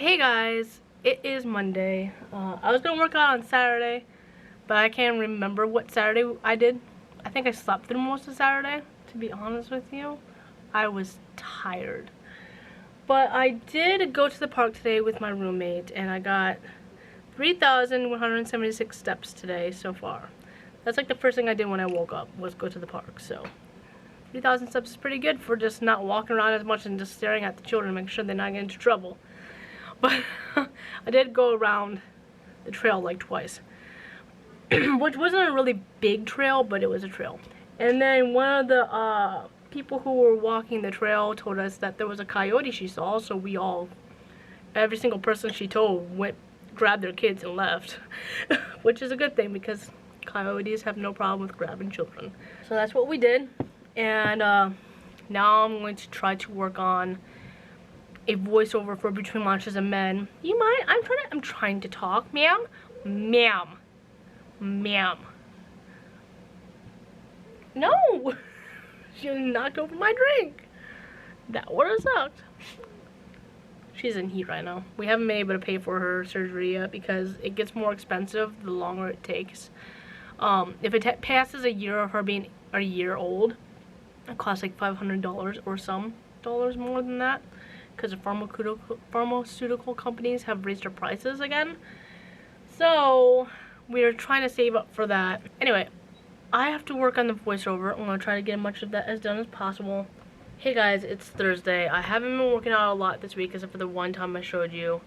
Hey guys, it is Monday. I was gonna work out on Saturday, but I can't remember what Saturday I did. I think I slept through most of Saturday, to be honest with you. I was tired. But I did go to the park today with my roommate, and I got 3,176 steps today so far. That's like the first thing I did when I woke up, was go to the park, so 3,000 steps is pretty good for just not walking around as much and just staring at the children, making sure they're not getting into trouble. But I did go around the trail like twice, which wasn't a really big trail, but it was a trail. And then one of the people who were walking the trail told us that there was a coyote she saw, so we all, every single person she told, grabbed their kids and left, which is a good thing because coyotes have no problem with grabbing children. So that's what we did, and now I'm going to try to work on a voiceover for Between Monsters and Men. You mind? I'm trying to talk, ma'am. Ma'am. Ma'am. No! She knocked over my drink. That would have sucked. She's in heat right now. We haven't been able to pay for her surgery yet because it gets more expensive the longer it takes. If it passes a year of her being a year old, it costs like $500 or some dollars more than that, because the pharmaceutical companies have raised their prices again. So we're trying to save up for that. Anyway, I have to work on the voiceover. I'm going to try to get as much of that as done as possible. Hey guys, it's Thursday. I haven't been working out a lot this week except for the one time I showed you.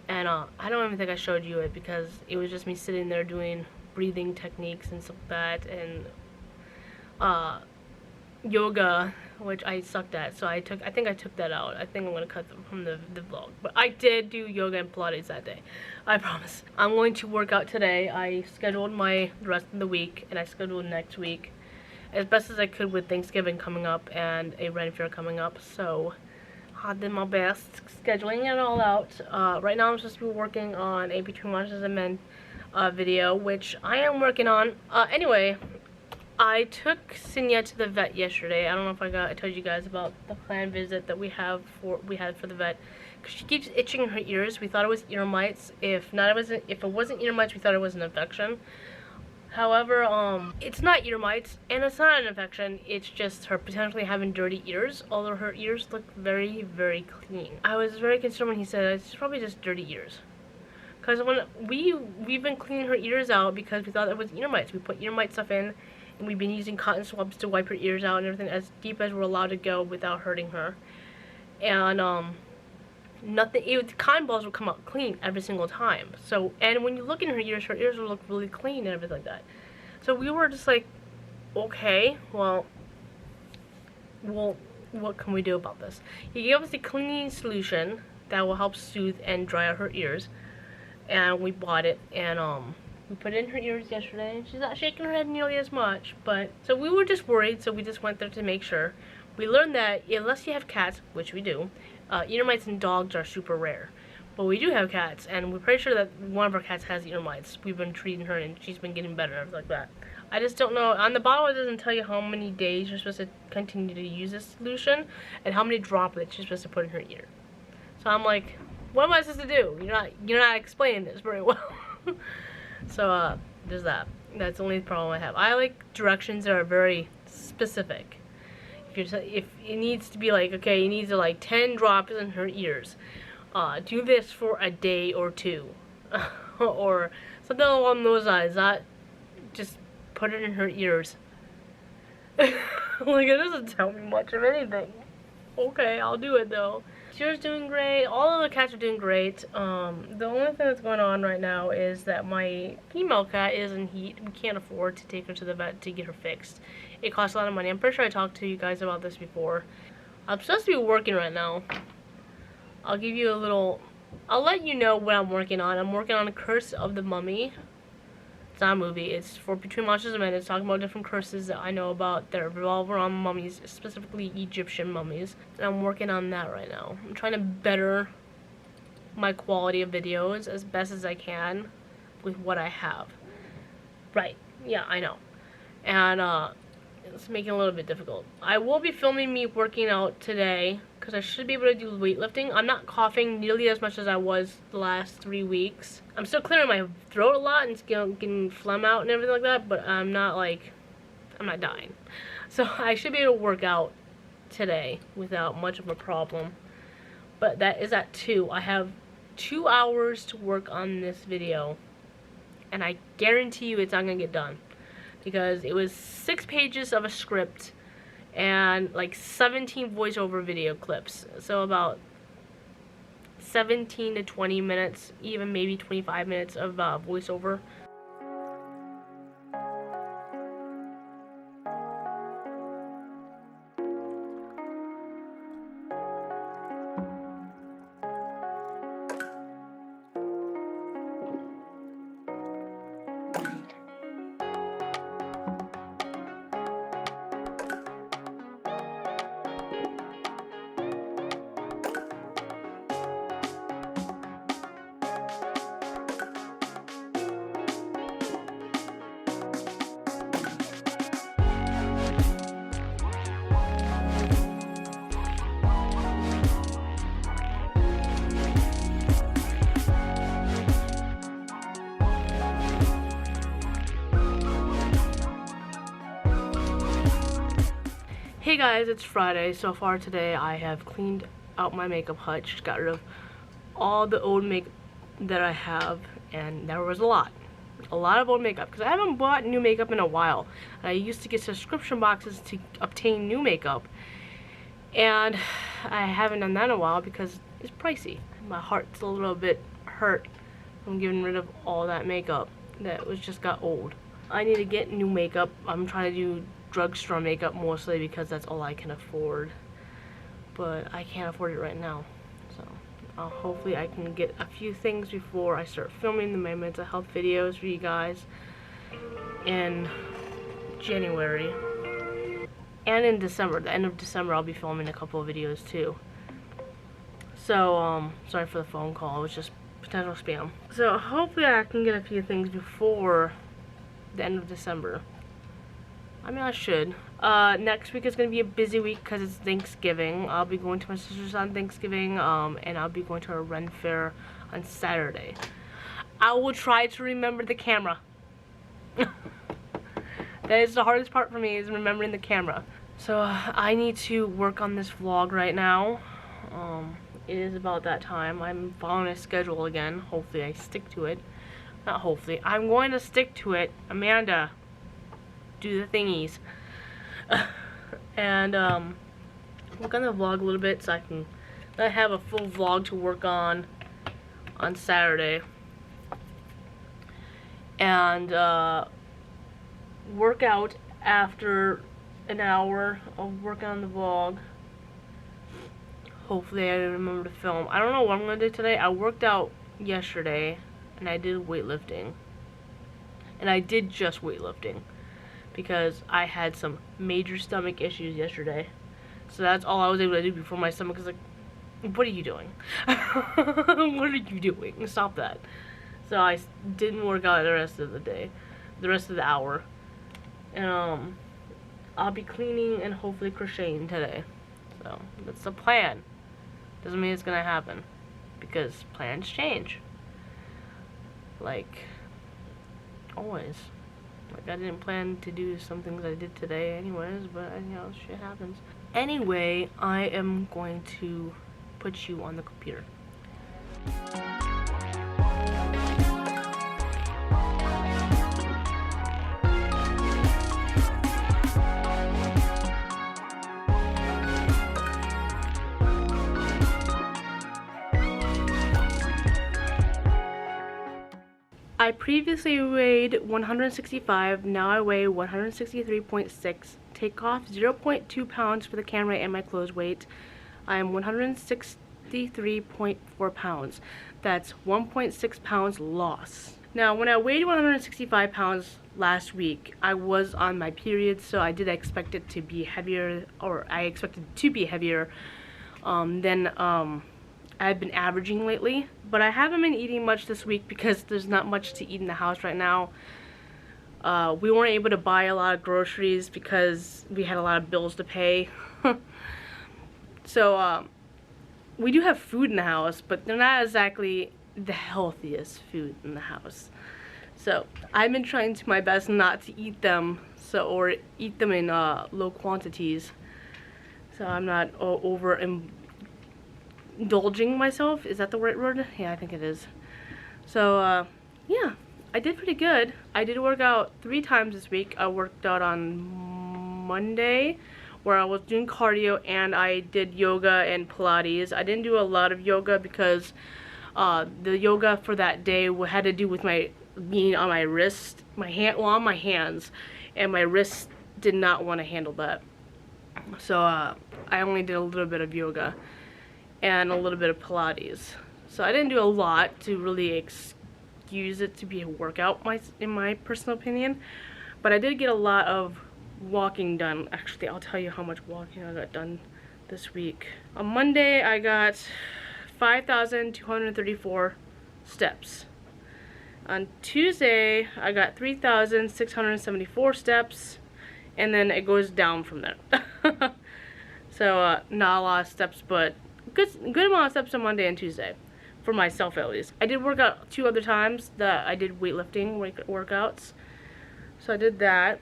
And I don't even think I showed you it because it was just me sitting there doing breathing techniques and stuff like that, and yoga, which I sucked at, so I think I took that out. I think I'm gonna cut them from the vlog. But I did do yoga and Pilates that day, I promise. I'm going to work out today. I scheduled the rest of the week, and I scheduled next week as best as I could with Thanksgiving coming up and a Ren Fair coming up. So I did my best scheduling it all out. Right now I'm supposed to be working on a Between Monsters and Men video, which I am working on. Anyway, I took Sinya to the vet yesterday. I don't know if I told you guys about the planned visit that we had for the vet, because she keeps itching her ears. We thought it was ear mites. If it wasn't ear mites, we thought it was an infection. However, it's not ear mites and it's not an infection. It's just her potentially having dirty ears, although her ears look very, very clean. I was very concerned when he said it's probably just dirty ears. Because when we've been cleaning her ears out because we thought it was ear mites. We put ear mite stuff in, and we've been using cotton swabs to wipe her ears out and everything as deep as we're allowed to go without hurting her. And the cotton balls will come out clean every single time. So, and when you look in her ears will look really clean and everything like that. So we were just like, okay, well, what can we do about this? He gave us a cleaning solution that will help soothe and dry out her ears. And we bought it, and we put it in her ears yesterday, and she's not shaking her head nearly as much, but so we were just worried, so we just went there to make sure. We learned that unless you have cats, which we do, ear mites in dogs are super rare. But we do have cats, and we're pretty sure that one of our cats has ear mites. We've been treating her, and she's been getting better, everything like that. I just don't know. On the bottle, it doesn't tell you how many days you're supposed to continue to use this solution, and how many droplets you're supposed to put in her ear. So I'm like, what am I supposed to do? You're not explaining this very well. So there's that. That's the only problem I have. I like directions that are very specific. If it needs to be like, okay, you need to like 10 drops in her ears. Do this for a day or two, or something along those lines. Not just put it in her ears. Like, it doesn't tell me much of anything. Okay, I'll do it though. She's doing great. All of the cats are doing great. The only thing that's going on right now is that my female cat is in heat. We can't afford to take her to the vet to get her fixed. It costs a lot of money. I'm pretty sure I talked to you guys about this before. I'm supposed to be working right now. I'll give you a little... I'll let you know what I'm working on. I'm working on a Curse of the Mummy. It's not a movie. It's for Between Monsters and Men. It's talking about different curses that I know about that revolve around mummies, specifically Egyptian mummies. And I'm working on that right now. I'm trying to better my quality of videos as best as I can with what I have. Right. Yeah, I know. And it's making it a little bit difficult. I will be filming me working out today, because because I should be able to do weightlifting. I'm not coughing nearly as much as I was the last 3 weeks. I'm still clearing my throat a lot and getting phlegm out and everything like that, but I'm not dying. So I should be able to work out today without much of a problem. But that is at 2. I have 2 hours to work on this video, and I guarantee you it's not gonna get done, because it was 6 pages of a script and like 17 voiceover video clips, so about 17 to 20 minutes, even maybe 25 minutes of voiceover. Hey guys, it's Friday. So far today I have cleaned out my makeup hut, just got rid of all the old makeup that I have, and there was a lot of old makeup, because I haven't bought new makeup in a while. I used to get subscription boxes to obtain new makeup, and I haven't done that in a while because it's pricey. My heart's a little bit hurt from getting rid of all that makeup that just got old. I need to get new makeup. I'm trying to do drugstore makeup mostly because that's all I can afford, but I can't afford it right now. So hopefully I can get a few things before I start filming my mental health videos for you guys in January and in December. The end of December I'll be filming a couple of videos too. So sorry for the phone call, it was just potential spam. So hopefully I can get a few things before the end of December. I mean, I should. Next week is going to be a busy week because it's Thanksgiving. I'll be going to my sister's on Thanksgiving, and I'll be going to a Ren Fair on Saturday. I will try to remember the camera. That is the hardest part for me, is remembering the camera. So, I need to work on this vlog right now. It is about that time. I'm following a schedule again. Hopefully I stick to it. Not hopefully. I'm going to stick to it. Amanda, do the thingies. And work on the vlog a little bit so I have a full vlog to work on Saturday, and work out after an hour of working on the vlog. Hopefully I remember to film. I don't know what I'm gonna do today. I worked out yesterday and I did weightlifting, and I did just weightlifting because I had some major stomach issues yesterday. So that's all I was able to do before my stomach was like, what are you doing? What are you doing? Stop that. So I didn't work out the rest of the day, the rest of the hour. And I'll be cleaning and hopefully crocheting today. So that's the plan. Doesn't mean it's gonna happen, because plans change. Like, always. Like, I didn't plan to do some things I did today anyways, but, you know, shit happens. Anyway, I am going to put you on the computer. I previously weighed 165, now I weigh 163.6. Take off 0.2 pounds for the camera and my clothes weight. I am 163.4 pounds. That's 1.6 pounds loss. Now, when I weighed 165 pounds last week, I was on my period, so I did expect it to be heavier, or I expected it to be heavier than I've been averaging lately. But I haven't been eating much this week because there's not much to eat in the house right now. We weren't able to buy a lot of groceries because we had a lot of bills to pay. So we do have food in the house, but they're not exactly the healthiest food in the house. So I've been trying to my best not to eat them, or eat them in low quantities, so I'm not over indulging myself. Is that the right word? Yeah, I think it is. So yeah, I did pretty good. I did work out 3 times this week. I worked out on Monday, where I was doing cardio, and I did yoga and Pilates. I didn't do a lot of yoga because the yoga for that day had to do with my being on my wrist, on my hands, and my wrist did not want to handle that. So I only did a little bit of yoga and a little bit of Pilates. So I didn't do a lot to really excuse it to be a workout, in my personal opinion. But I did get a lot of walking done. Actually, I'll tell you how much walking I got done this week. On Monday, I got 5,234 steps. On Tuesday, I got 3,674 steps, and then it goes down from there. So not a lot of steps, but good amount of steps on Monday and Tuesday, for myself at least. I did work out 2 other times that I did weightlifting workouts, so I did that.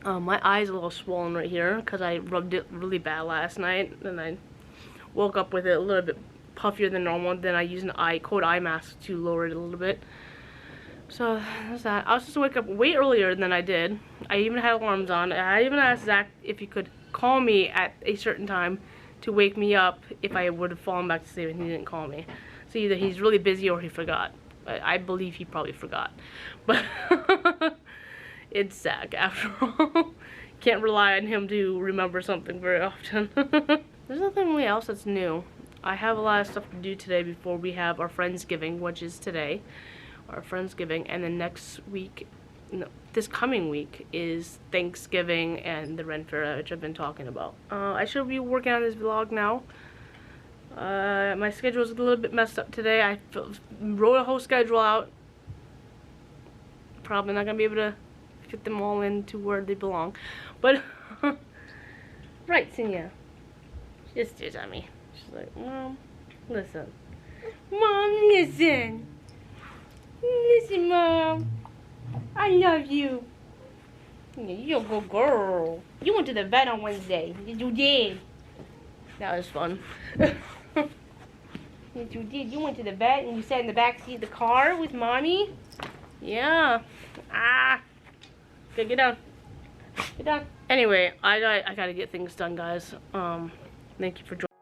My eye's a little swollen right here because I rubbed it really bad last night, and I woke up with it a little bit puffier than normal. Then I used an cold eye mask to lower it a little bit. So that's that. I was supposed to wake up way earlier than I did. I even had alarms on. I even asked Zach if he could call me at a certain time to wake me up if I would have fallen back to sleep, and he didn't call me. So either he's really busy or he forgot. I believe he probably forgot. But it's Zach after all. Can't rely on him to remember something very often. There's nothing really else that's new. I have a lot of stuff to do today before we have our Friendsgiving, which is today. Our Friendsgiving, and then next week, no, this coming week is Thanksgiving and the Ren Fair, which I've been talking about. I should be working on this vlog now. My schedule is a little bit messed up today. I wrote a whole schedule out. Probably not gonna be able to fit them all into where they belong, but right, Sinya. She just stares at me. She's like, Mom, listen. Mom, listen. Listen, Mom. I love you. You're a good girl. You went to the vet on Wednesday. You did. That was fun. Yes, you did. You went to the vet and you sat in the back seat of the car with Mommy. Yeah. Ah. Okay, get down. Get down. Anyway, I gotta get things done, guys. Thank you for joining.